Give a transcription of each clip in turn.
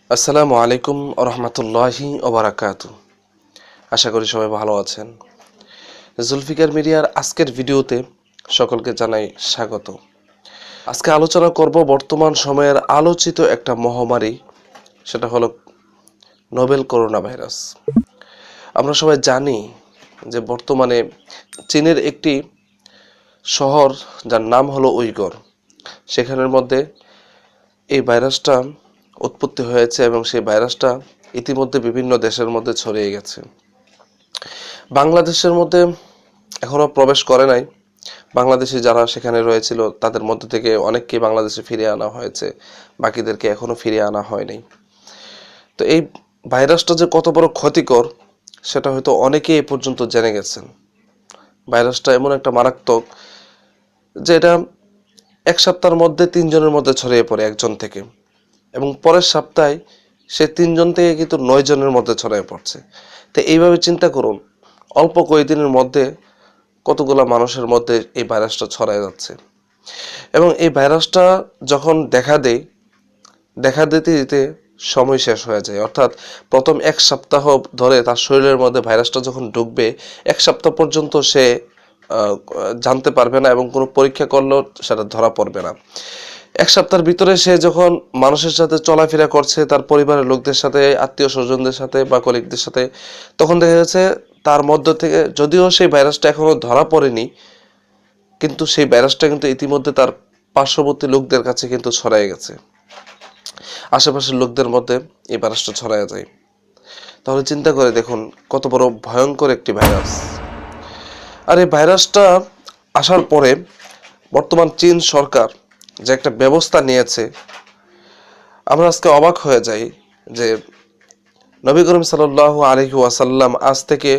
আসসালামু আলাইকুম ওয়া রাহমাতুল্লাহি ওয়া বারাকাতুহু। আশা করি সবাই ভালো আছেন। জুলফিকার মিডিয়ার আজকের ভিডিওতে সকলকে জানাই স্বাগত। আজকে আলোচনা করব বর্তমান সময়ের আলোচিত একটা মহামারী, সেটা হলো নোভেল করোনা ভাইরাস। আমরা সবাই জানি যে বর্তমানে চীনের একটি শহর যার নাম হলো উইগর, সেখানের মধ্যে এই ভাইরাসটা উৎপত্তি হয়েছে এবং সেই ভাইরাসটা ইতিমধ্যে বিভিন্ন দেশের মধ্যে ছড়িয়ে গেছে। বাংলাদেশের মধ্যে এখনো প্রবেশ করে নাই। বাংলাদেশি যারা সেখানে রয়েছিল তাদের মধ্যে থেকে অনেককে বাংলাদেশে ফিরিয়ে আনা হয়েছে, বাকিদেরকে এখনো ফিরিয়ে আনা হয়নি। তো এই ভাইরাসটা যে কত বড় ক্ষতিকর সেটা হয়তো অনেকেই এ পর্যন্ত জেনে গেছেন। ভাইরাসটা এমন একটা মারাত্মক যে এটা এক সপ্তাহের মধ্যে 3 জনের মধ্যে ছড়িয়ে পড়ে, একজন থেকে, এবং পরের সপ্তাহে সে 3 জন থেকে কিন্তু 9 জনের মধ্যে ছড়িয়ে পড়ছে। তো এইভাবে চিন্তা করুন, অল্প কয়েকদিনের মধ্যে কতগুলো মানুষের মধ্যে এই ভাইরাসটা ছড়িয়ে যাচ্ছে। এবং এই ভাইরাসটা যখন দেখা দিতে দিতে সময় শেষ হয়ে যায়। অর্থাৎ প্রথম 1 সপ্তাহ ধরে তার শরীরের মধ্যে ভাইরাসটা যখন ঢুকবে, 1 সপ্তাহ পর্যন্ত সে জানতে পারবে না এবং কোনো পরীক্ষা করলেও সেটা ধরা পড়বে না। 1 সপ্তাহের ভিতরে সে যখন মানুষের সাথে চলাফেরা করছে, তার পরিবারের লোকদের সাথে, আত্মীয় স্বজনদের সাথে বা কলিগদের সাথে, তখন দেখা যাচ্ছে তার মধ্য থেকে, যদিও সেই ভাইরাসটা এখনো ধরা পড়েনি, কিন্তু সেই ভাইরাসটা কিন্তু ইতিমধ্যে তার পার্শ্ববর্তী লোকদের কাছে কিন্তু ছড়িয়ে গেছে। আশেপাশের লোকদের মধ্যে এই ভাইরাসটা ছড়িয়ে যায়। তাহলে চিন্তা করে দেখুন কত বড় ভয়ঙ্কর একটি ভাইরাস। আর এই ভাইরাসটা আসার পরে বর্তমান চীন সরকার যে একটা ব্যবস্থা নিয়েছে, আমরা আজকে অবাক হয়ে যাই যে নবী করিম সাল্লাল্লাহু আলাইহি ওয়াসাল্লাম আজ থেকে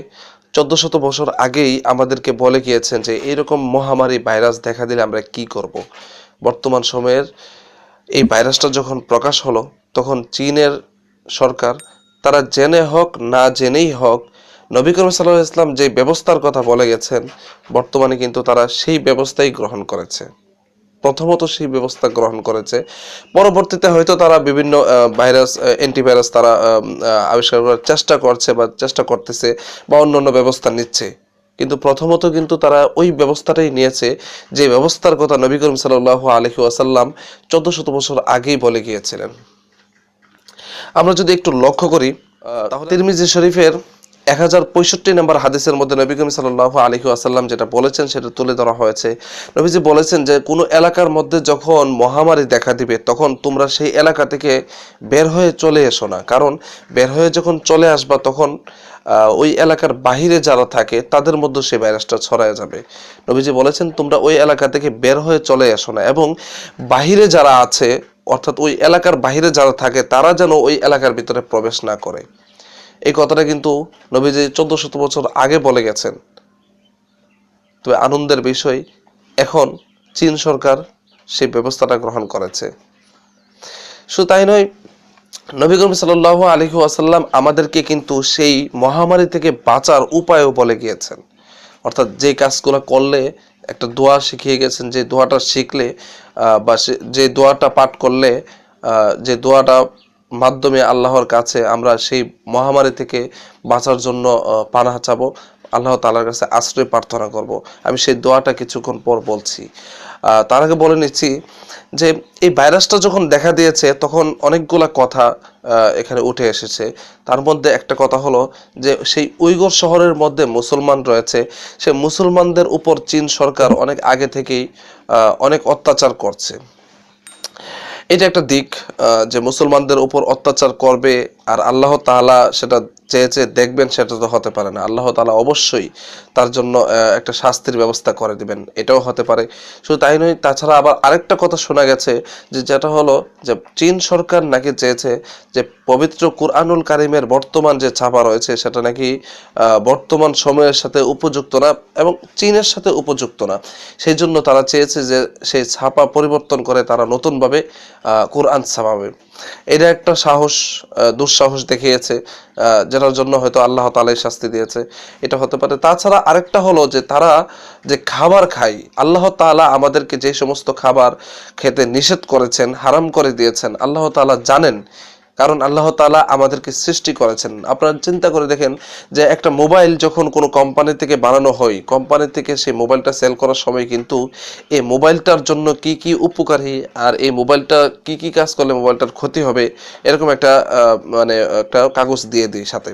1400 বছর আগেই আমাদেরকে বলে গিয়েছেন যে এইরকম মহামারী ভাইরাস দেখা দিলে আমরা কি করব। বর্তমান সময়ের এই ভাইরাসটা যখন প্রকাশ হলো, তখন চীনের সরকার, তারা জেনে হোক না জেনেই হোক, নবী করিম সাল্লাল্লাহু আলাইহি ওয়াসাল্লাম যে ব্যবস্থার কথা বলে গেছেন, বর্তমানে কিন্তু তারা সেই ব্যবস্থাই গ্রহণ করেছে। প্রথমত সেই ব্যবস্থা গ্রহণ করেছে, পরবর্তীতে হয়তো তারা বিভিন্ন ভাইরাস, অ্যান্টিভাইরাস তারা আবিষ্কার করার চেষ্টা করছে বা চেষ্টা করতেছে বা অন্যান্য ব্যবস্থা নিচ্ছে। কিন্তু প্রথমত কিন্তু তারা ওই ব্যবস্থাটাই নিয়েছে যে ব্যবস্থার কথা নবী করিম সাল্লাল্লাহু আলাইহি ওয়াসাল্লাম 1400 বছর আগেই বলে গিয়েছিলেন। আমরা যদি একটু লক্ষ্য করি, তাহলে তিরমিজি শরীফের 1065 নম্বর হাদিসের মধ্যে নবী করিম সাল্লাল্লাহু আলাইহি ওয়াসাল্লাম যেটা বলেছেন সেটা তুলে ধরা হয়েছে। নবীজি বলেছেন যে কোনো এলাকার মধ্যে যখন মহামারী দেখা দিবে, তখন তোমরা সেই এলাকা থেকে বের হয়ে চলে এসো না। কারণ বের হয়ে যখন চলে আসবা, তখন ওই এলাকার বাহিরে যারা থাকে তাদের মধ্যে সেই ভাইরাসটা ছড়ায় যাবে। নবীজি বলেছেন তোমরা ওই এলাকা থেকে বের হয়ে চলে এসো না, এবং বাহিরে যারা আছে, অর্থাৎ ওই এলাকার বাহিরে যারা থাকে, তারা যেন ওই এলাকার ভিতরে প্রবেশ না করে। এই কথাটা কিন্তু নবীজি 1400 বছর আগে বলে গেছেন। তবে আনন্দের বিষয়, এখন চীন সরকার সেই ব্যবস্থাটা গ্রহণ করেছে। শুধু তাই নয়, নবী করিম সাল্লাল্লাহু আলাইহি ওয়াসাল্লাম আমাদেরকে কিন্তু সেই মহামারী থেকে বাঁচার উপায়ও বলে গিয়েছেন। অর্থাৎ যে কাজগুলো করলে, একটা দোয়া শিখিয়ে গেছেন, যে দোয়াটা শিখলে বা যে দোয়াটা পাঠ করলে, যে দোয়াটা মাধ্যমে আল্লাহর কাছে আমরা সেই মহামারী থেকে বাঁচার জন্য পানাহ চাবো, আল্লাহ তাআলার কাছে আশ্রয় প্রার্থনা করব। আমি সেই দোয়াটা কিছুক্ষণ পর বলছি। তার আগে বলে নিচ্ছি যে এই ভাইরাসটা যখন দেখা দিয়েছে, তখন অনেকগুলা কথা এখানে উঠে এসেছে। তার মধ্যে একটা কথা হলো যে সেই উইগর শহরের মধ্যে মুসলমান রয়েছে, সেই মুসলমানদের উপর চীন সরকার অনেক আগে থেকেই অনেক অত্যাচার করছে। এটা একটা দিক, যে মুসলমানদের উপর অত্যাচার করবে আর আল্লাহ তাআলা সেটা চেয়ে দেখবেন, সেটা তো হতে পারে না। আল্লাহ তাআলা অবশ্যই তার জন্য একটা শাস্তির ব্যবস্থা করে দিবেন, এটাও হতে পারে। শুধু তাই নয়, তাছাড়া আবার আরেকটা কথা শোনা গেছে যে যেটা হলো যে চীন সরকার নাকি চেয়েছে যে পবিত্র কুরআনুল কারীমের বর্তমান যে ছাপা রয়েছে সেটা নাকি বর্তমান সময়ের সাথে উপযুক্ত না এবং চীনের সাথে উপযুক্ত না। সেই জন্য তারা চেয়েছে যে সেই ছাপা পরিবর্তন করে তারা নতুনভাবে কুরআন ছাপাবে। এটা একটা দুঃসাহস দেখিয়েছে, যেটার জন্য হয়তো আল্লাহ তাআলাই শাস্তি দিয়েছে, এটা হতে পারে। তাছাড়া আরেকটা হলো যে তারা যে খাবার খায়, আল্লাহ তাআলা আমাদেরকে যে সমস্ত খাবার খেতে নিষেধ করেছেন, হারাম করে দিয়েছেন, আল্লাহ তাআলা জানেন, কারণ আল্লাহ তাআলা আমাদেরকে সৃষ্টি করেছেন। আপনারা চিন্তা করে দেখেন যে একটা মোবাইল যখন কোনো কোম্পানি থেকে বানানো হয়, কোম্পানি থেকে সেই মোবাইলটা সেল করার সময় কিন্তু এই মোবাইলটার জন্য কি কি উপকারী আর এই মোবাইলটা কি কি কাজ করলে মোবাইলটার ক্ষতি হবে এরকম একটা মানে একটা কাগজ দিয়ে দিই সাথে।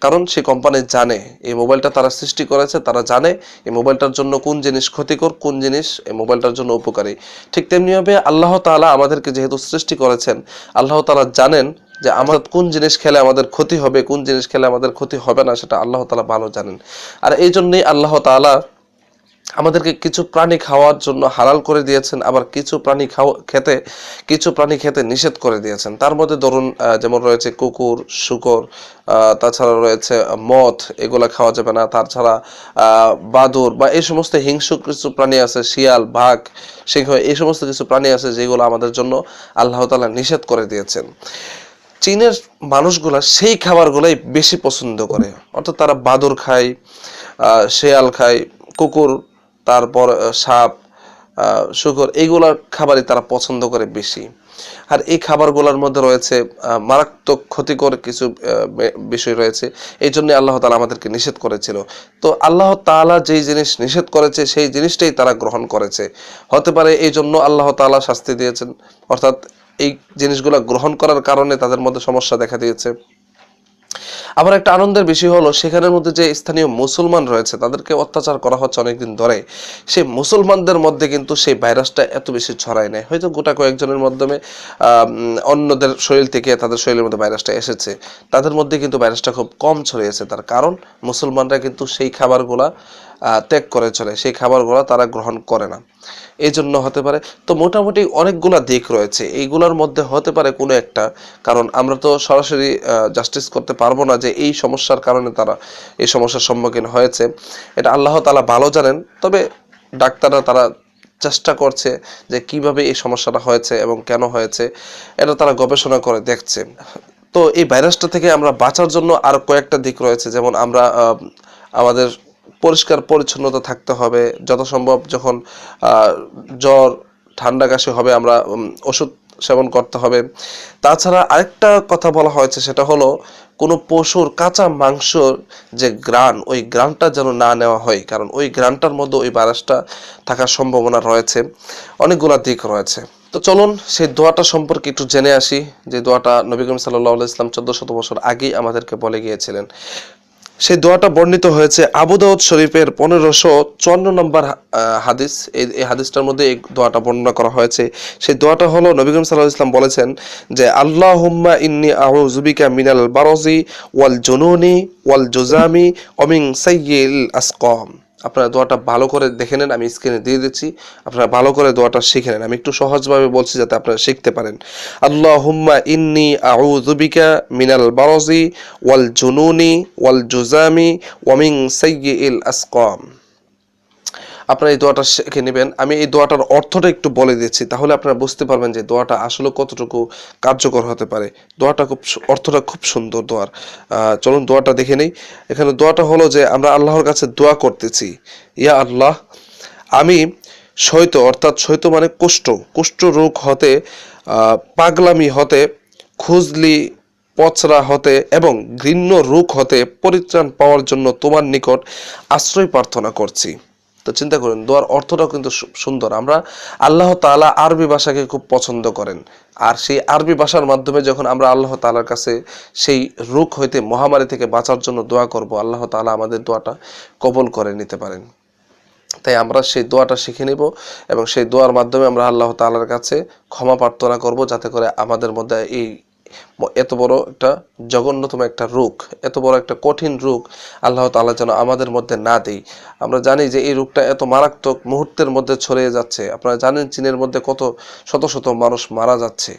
কারণ সেই কোম্পানি জানে এই মোবাইলটা তারা সৃষ্টি করেছে, তারা জানে এই মোবাইলটার জন্য কোন জিনিস ক্ষতিকর, কোন জিনিস এই মোবাইলটার জন্য উপকারী। ঠিক তেমনিভাবে আল্লাহ তাআলা আমাদেরকে যেহেতু সৃষ্টি করেছেন, আল্লাহ তাআলা জানেন যে আমার কোন জিনিস খেলে আমাদের ক্ষতি হবে, কোন জিনিস খেলে আমাদের ক্ষতি হবে না, সেটা আল্লাহ তাআলা ভালো জানেন। আর এই জন্যই আল্লাহ তাআলা আমাদেরকে কিছু প্রাণী খাওয়ার জন্য হালাল করে দিয়েছেন, আবার কিছু প্রাণী খেতে নিষেধ করে দিয়েছেন। তার মধ্যে ধরুন যেমন রয়েছে কুকুর, শূকর, তাছাড়া রয়েছে মদ, এগুলা খাওয়া যাবে না। তাছাড়া বাদুর বা এই সমস্ত হিংস্র কিছু প্রাণী আছে, শিয়াল, বাঘ, সিংহ, এই সমস্ত কিছু প্রাণী আছে যেগুলো আমাদের জন্য আল্লাহ তাআলা নিষেধ করে দিয়েছেন। চীনের মানুষগুলা সেই খাবারগুলাই বেশি পছন্দ করে, অর্থাৎ তারা বাদুর খায়, শেয়াল খায়, কুকুর, তারপর সাপ, শূকর, এইগুলার খাবারই তারা পছন্দ করে বেশি। আর এই খাবারগুলোর মধ্যে রয়েছে মারাত্মক ক্ষতিকর কিছু বিষয় রয়েছে, এই জন্য আল্লাহ তাআলা আমাদেরকে নিষেধ করেছিল। তো আল্লাহ তাআলা যেই জিনিস নিষেধ করেছে সেই জিনিসটাই তারা গ্রহণ করেছে। হতে পারে এই জন্য আল্লাহ তাআলা শাস্তি দিয়েছেন, অর্থাৎ এই জিনিসগুলো গ্রহণ করার কারণে তাদের মধ্যে সমস্যা দেখা দিয়েছে। আবার একটা আনন্দের বিষয় হলো সেখানের মধ্যে যে স্থানীয় মুসলমান রয়েছে তাদেরকে অত্যাচার করা হচ্ছে অনেকদিন ধরে, সেই মুসলমানদের মধ্যে কিন্তু সেই ভাইরাসটা এত বেশি ছড়ায় নাই। হয়তো গোটা কয়েকজনের মাধ্যমে অন্যদের শরীর থেকে তাদের শরীরের মধ্যে ভাইরাসটা এসেছে, তাদের মধ্যে কিন্তু ভাইরাসটা খুব কম ছড়িয়েছে। তার কারণ মুসলমানরা কিন্তু সেই খাবারগুলা ত্যাগ করে চলে, সেই খাবারগুলা তারা গ্রহণ করে না, এই জন্য হতে পারে। তো মোটামুটি অনেকগুলা দিক রয়েছে, এইগুলোর মধ্যে হতে পারে কোনো একটা, কারণ আমরা তো সরাসরি জাস্টিস করতে পারবো না যে এই সমস্যার কারণে তারা এই সমস্যার সম্মুখীন হয়েছে, এটা আল্লাহ তাআলা ভালো জানেন। তবে ডাক্তাররা তারা চেষ্টা করছে যে কিভাবে এই সমস্যাটা হয়েছে এবং কেন হয়েছে, এটা তারা গবেষণা করে দেখছে। তো এই ভাইরাসটা থেকে আমরা বাঁচার জন্য আর কয়েকটা দিক রয়েছে, যেমন আমরা আমাদের পরিষ্কার পরিচ্ছন্নতা থাকতে হবে, যথাসম্ভব যখন জ্বর, ঠান্ডা, কাশি হবে আমরা ওষুধ সেবন করতে হবে। তাছাড়া আরেকটা কথা বলা হয়েছে, সেটা হলো কোনো পশুর কাঁচা মাংসর যে ঘ্রাণ, ওই ঘ্রাণটা যেন না নেওয়া হয়, কারণ ওই ঘ্রাণটার মধ্যে ওই ভাইরাসটা থাকার সম্ভাবনা রয়েছে। অনেকগুলো দিক রয়েছে। তো চলুন সেই দোয়াটা সম্পর্কে একটু জেনে আসি, যে দোয়াটা নবী করিম সাল্লাল্লাহু আলাইহি ওয়াসাল্লাম 1400 বছর আগেই আমাদেরকে বলে গিয়েছিলেন। সেই দোয়াটা বর্ণিত হয়েছে আবু দাউদ শরীফের 1554 নম্বর হাদিস। এই হাদিসটার মধ্যে এই দোয়াটা বর্ণনা করা হয়েছে। সেই দোয়াটা হলো নবী করিম সাল্লাল্লাহু আলাইহি ওয়াসাল্লাম বলেছেন যে আল্লাহুম্মা ইন্নী আউযু বিকা মিনাল বারজি ওয়াল জুনুনি ওয়াল জুজামি ওয়া মিন সাইয়্যিল আসকাম। আপনারা দোয়াটা ভালো করে দেখে নেন, আমি স্ক্রিনে দিয়ে দিচ্ছি, আপনারা ভালো করে দোয়াটা শিখে নেন। আমি একটু সহজভাবে বলছি যাতে আপনারা শিখতে পারেন। আল্লাহুম্মা ইন্নী আউযু বিকা মিনাল বারজি ওয়াল জুনুনি ওয়াল জুজামি ওয়া মিন সাইয়্যিল আসকাম। আপনারা এই দোয়াটা শিখে নেবেন। আমি এই দোয়াটার অর্থটা একটু বলে দিচ্ছি, তাহলে আপনারা বুঝতে পারবেন যে দোয়াটা আসলে কতটুকু কার্যকর হতে পারে। দোয়াটা অর্থটা খুব সুন্দর দোয়ার। চলুন দোয়াটা দেখে নেই। এখানে দোয়াটা হলো যে আমরা আল্লাহর কাছে দোয়া করতেছি, ইয়া আল্লাহ, আমি অর্থাৎ মানে কুষ্ঠ রোগ হতে, পাগলামি হতে, খুজলি পচরা হতে এবং ঘৃণ্য রোগ হতে পরিত্রাণ পাওয়ার জন্য তোমার নিকট আশ্রয় প্রার্থনা করছি। তো চিন্তা করুন, দোয়ার অর্থটাও কিন্তু সুন্দর। আমরা আল্লাহ তাআলা আরবি ভাষাকে খুব পছন্দ করেন, আর সেই আরবি ভাষার মাধ্যমে যখন আমরা আল্লাহ তাআলার কাছে সেই রোগ হইতে, মহামারী থেকে বাঁচার জন্য দোয়া করব, আল্লাহ তাআলা আমাদের দোয়াটা কবুল করে নিতে পারেন। তাই আমরা সেই দোয়াটা শিখে নিব এবং সেই দোয়ার মাধ্যমে আমরা আল্লাহ তাআলার কাছে ক্ষমা প্রার্থনা করব, যাতে করে আমাদের মধ্যে এত বড় একটা জঘন্যতম একটা রোগ, এত বড় একটা কঠিন রোগ আল্লাহ তাআলা যেন আমাদের মধ্যে না দেয়। আমরা জানি যে এই রোগটা এত মারাত্মক, মুহূর্তের মধ্যে ছড়িয়ে যাচ্ছে। আপনারা জানেন চীনের মধ্যে কত শত শত মানুষ মারা যাচ্ছে।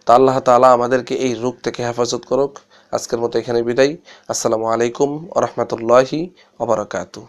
তা আল্লাহ তাআলা আমাদেরকে এই রোগ থেকে হেফাজত করুক। আজকের মতো এখানে বিদায়। আসসালামু আলাইকুম ওয়া রাহমাতুল্লাহি ওয়া বারাকাতুহু।